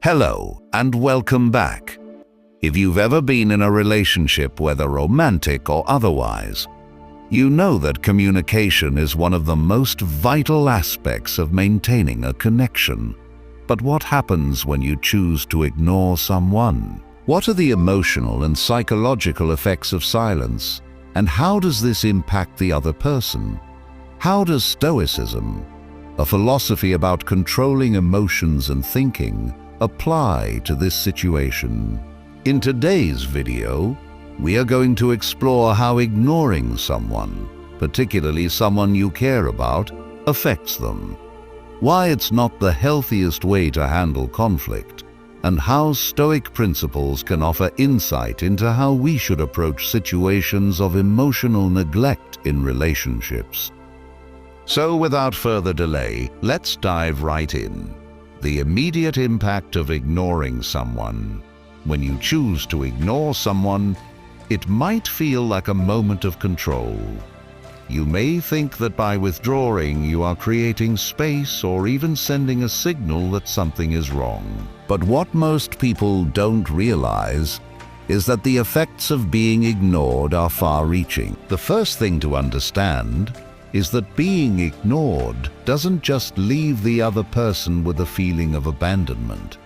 Hello, and welcome back. If you've ever been in a relationship, whether romantic or otherwise, you know that communication is one of the most vital aspects of maintaining a connection. But what happens when you choose to ignore someone? What are the emotional and psychological effects of silence? And how does this impact the other person? How does Stoicism, a philosophy about controlling emotions and thinking, apply to this situation? In today's video, we are going to explore how ignoring someone, particularly someone you care about, affects them, why it's not the healthiest way to handle conflict, and how Stoic principles can offer insight into how we should approach situations of emotional neglect in relationships. So without further delay, let's dive right in. The immediate impact of ignoring someone. When you choose to ignore someone, it might feel like a moment of control. You may think that by withdrawing, you are creating space or even sending a signal that something is wrong. But what most people don't realize is that the effects of being ignored are far-reaching. The first thing to understand is that being ignored doesn't just leave the other person with a feeling of abandonment.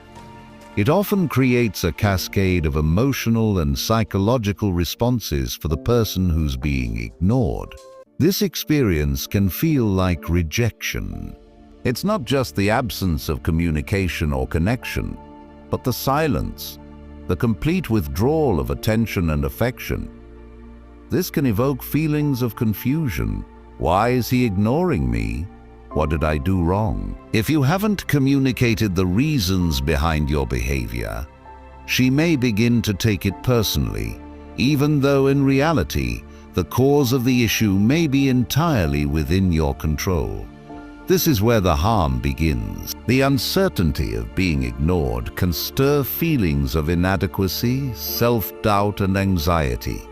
It often creates a cascade of emotional and psychological responses for the person who's being ignored. This experience can feel like rejection. It's not just the absence of communication or connection, but the silence, the complete withdrawal of attention and affection. This can evoke feelings of confusion. Why is he ignoring me? What did I do wrong? If you haven't communicated the reasons behind your behavior, she may begin to take it personally, even though in reality, the cause of the issue may be entirely within your control. This is where the harm begins. The uncertainty of being ignored can stir feelings of inadequacy, self-doubt, and anxiety.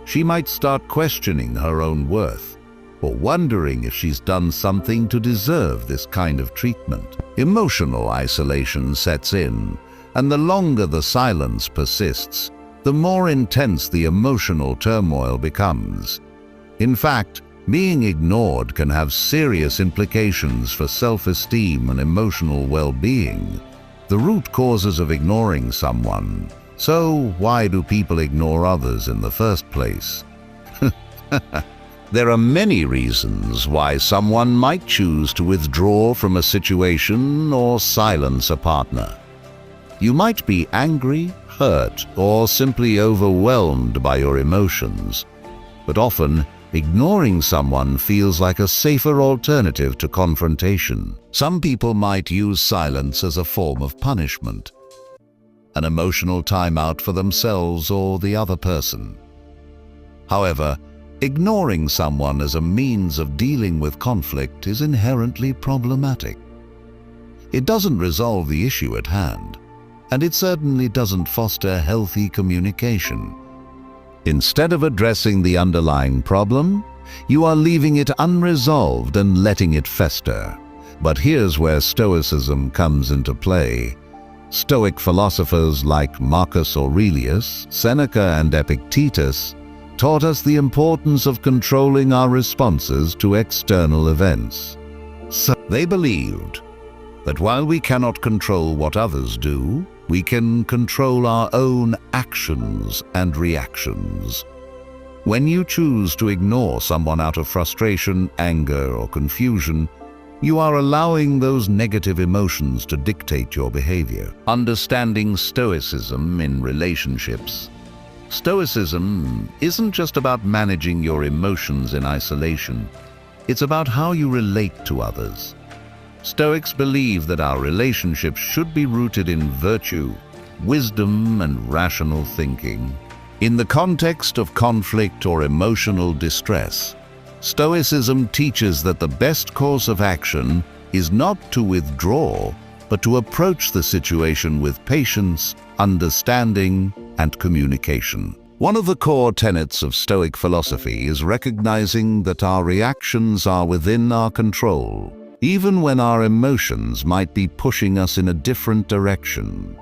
She might start questioning her own worth, or wondering if she's done something to deserve this kind of treatment. Emotional isolation sets in, and the longer the silence persists, the more intense the emotional turmoil becomes. In fact, being ignored can have serious implications for self-esteem and emotional well-being. The root causes of ignoring someone. So why do people ignore others in the first place? There are many reasons why someone might choose to withdraw from a situation or silence a partner. You might be angry, hurt, or simply overwhelmed by your emotions, but often ignoring someone feels like a safer alternative to confrontation. Some people might use silence as a form of punishment, an emotional timeout for themselves or the other person. However, ignoring someone as a means of dealing with conflict is inherently problematic. It doesn't resolve the issue at hand, and it certainly doesn't foster healthy communication. Instead of addressing the underlying problem, you are leaving it unresolved and letting it fester. But here's where Stoicism comes into play. Stoic philosophers like Marcus Aurelius, Seneca, and Epictetus taught us the importance of controlling our responses to external events. So they believed that while we cannot control what others do, we can control our own actions and reactions. When you choose to ignore someone out of frustration, anger, or confusion, you are allowing those negative emotions to dictate your behavior. Understanding Stoicism in relationships. Stoicism isn't just about managing your emotions in isolation. It's about how you relate to others. Stoics believe that our relationships should be rooted in virtue, wisdom, and rational thinking. In the context of conflict or emotional distress, Stoicism teaches that the best course of action is not to withdraw, but to approach the situation with patience, understanding, and communication. One of the core tenets of Stoic philosophy is recognizing that our reactions are within our control. even when our emotions might be pushing us in a different direction.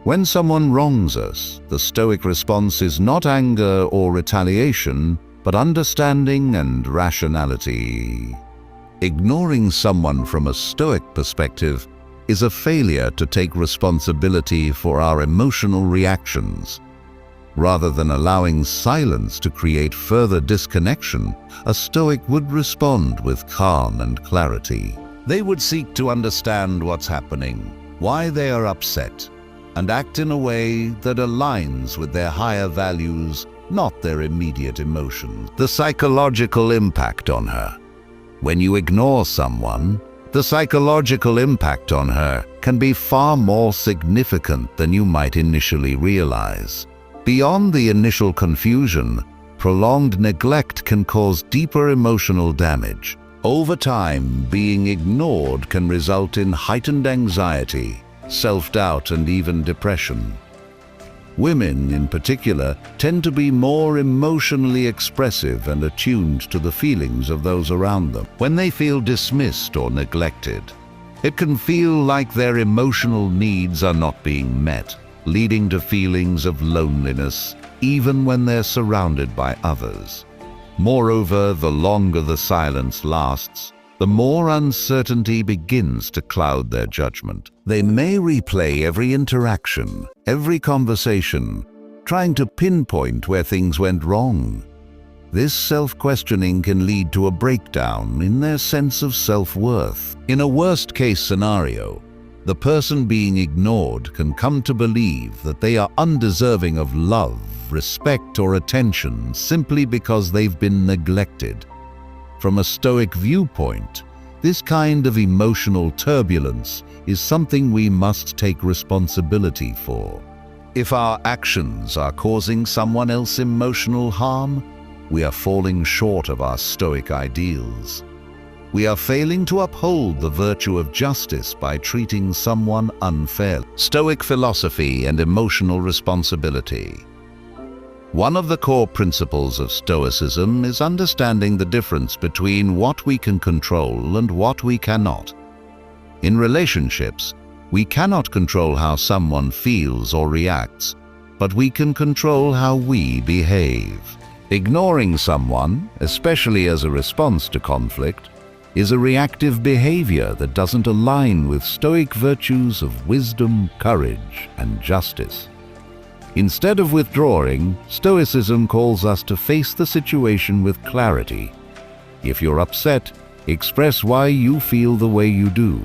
When someone wrongs us, the Stoic response is not anger or retaliation, but understanding and rationality. Ignoring someone from a Stoic perspective is a failure to take responsibility for our emotional reactions. Rather than allowing silence to create further disconnection, a Stoic would respond with calm and clarity. They would seek to understand what's happening, why they are upset, and act in a way that aligns with their higher values, not their immediate emotions. The psychological impact on her. When you ignore someone, the psychological impact on her can be far more significant than you might initially realize. Beyond the initial confusion, prolonged neglect can cause deeper emotional damage. Over time, being ignored can result in heightened anxiety, self-doubt, and even depression. Women, in particular, tend to be more emotionally expressive and attuned to the feelings of those around them. When they feel dismissed or neglected, it can feel like their emotional needs are not being met, leading to feelings of loneliness, even when they're surrounded by others. Moreover, the longer the silence lasts, the more uncertainty begins to cloud their judgment. They may replay every interaction, every conversation, trying to pinpoint where things went wrong. This self-questioning can lead to a breakdown in their sense of self-worth. In a worst-case scenario, the person being ignored can come to believe that they are undeserving of love, respect, or attention simply because they've been neglected. From a Stoic viewpoint, this kind of emotional turbulence is something we must take responsibility for. If our actions are causing someone else emotional harm, we are falling short of our Stoic ideals. We are failing to uphold the virtue of justice by treating someone unfairly. Stoic philosophy and emotional responsibility. One of the core principles of Stoicism is understanding the difference between what we can control and what we cannot. In relationships, we cannot control how someone feels or reacts, but we can control how we behave. Ignoring someone, especially as a response to conflict, is a reactive behavior that doesn't align with Stoic virtues of wisdom, courage, and justice. Instead of withdrawing, Stoicism calls us to face the situation with clarity. If you're upset, express why you feel the way you do.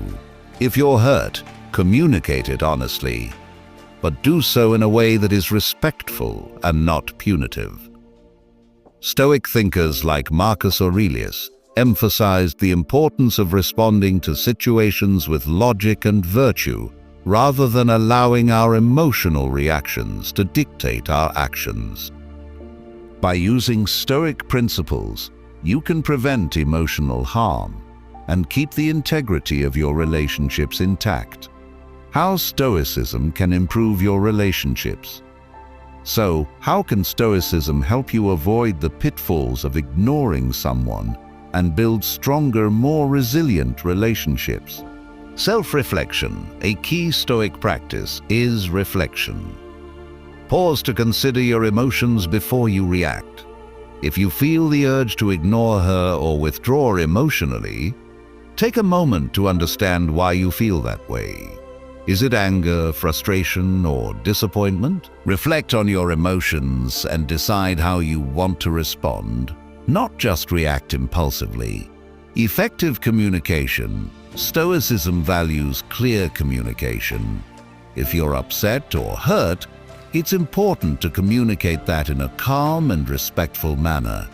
If you're hurt, communicate it honestly, but do so in a way that is respectful and not punitive. Stoic thinkers like Marcus Aurelius emphasized the importance of responding to situations with logic and virtue, rather than allowing our emotional reactions to dictate our actions. By using Stoic principles, you can prevent emotional harm and keep the integrity of your relationships intact. How Stoicism can improve your relationships. So, how can Stoicism help you avoid the pitfalls of ignoring someone and build stronger, more resilient relationships? Self-reflection, a key Stoic practice, is reflection. Pause to consider your emotions before you react. If you feel the urge to ignore her or withdraw emotionally, take a moment to understand why you feel that way. Is it anger, frustration, or disappointment? Reflect on your emotions and decide how you want to respond, not just react impulsively. Effective communication. Stoicism values clear communication. If you're upset or hurt, it's important to communicate that in a calm and respectful manner.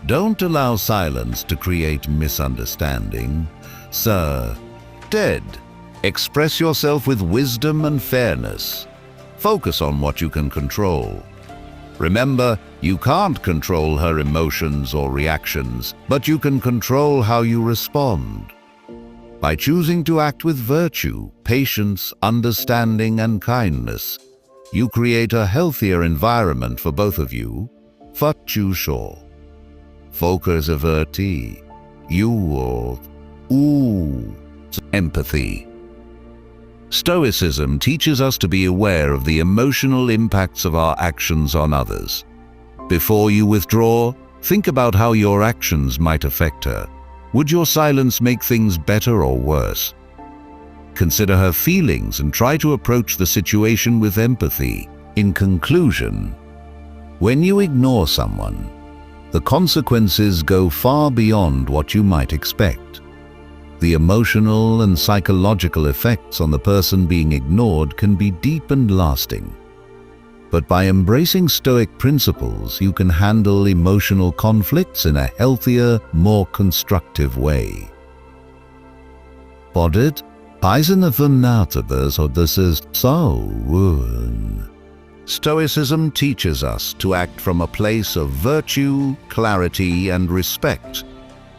Don't allow silence to create misunderstanding. Instead, express yourself with wisdom and fairness. Focus on what you can control. Remember, you can't control her emotions or reactions, but you can control how you respond. By choosing to act with virtue, patience, understanding, and kindness, you create a healthier environment for both of you. Focus verti, you Empathy. Stoicism teaches us to be aware of the emotional impacts of our actions on others. Before you withdraw, think about how your actions might affect her. Would your silence make things better or worse? Consider her feelings and try to approach the situation with empathy. In conclusion, when you ignore someone, the consequences go far beyond what you might expect. The emotional and psychological effects on the person being ignored can be deep and lasting. But by embracing Stoic principles, you can handle emotional conflicts in a healthier, more constructive way. Bodit, Eisen von Nautebers or this is so. Stoicism teaches us to act from a place of virtue, clarity, and respect.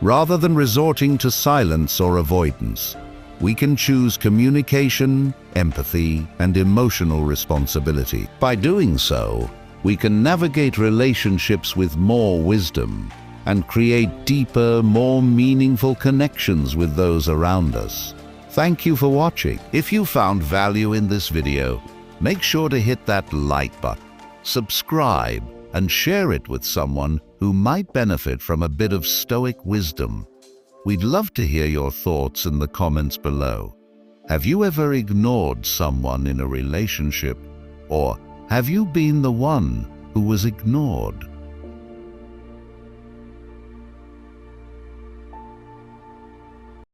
Rather than resorting to silence or avoidance, we can choose communication, empathy, and emotional responsibility. By doing so, we can navigate relationships with more wisdom and create deeper, more meaningful connections with those around us. Thank you for watching. If you found value in this video, make sure to hit that like button, subscribe, and share it with someone who might benefit from a bit of Stoic wisdom. We'd love to hear your thoughts in the comments below. Have you ever ignored someone in a relationship? Or have you been the one who was ignored?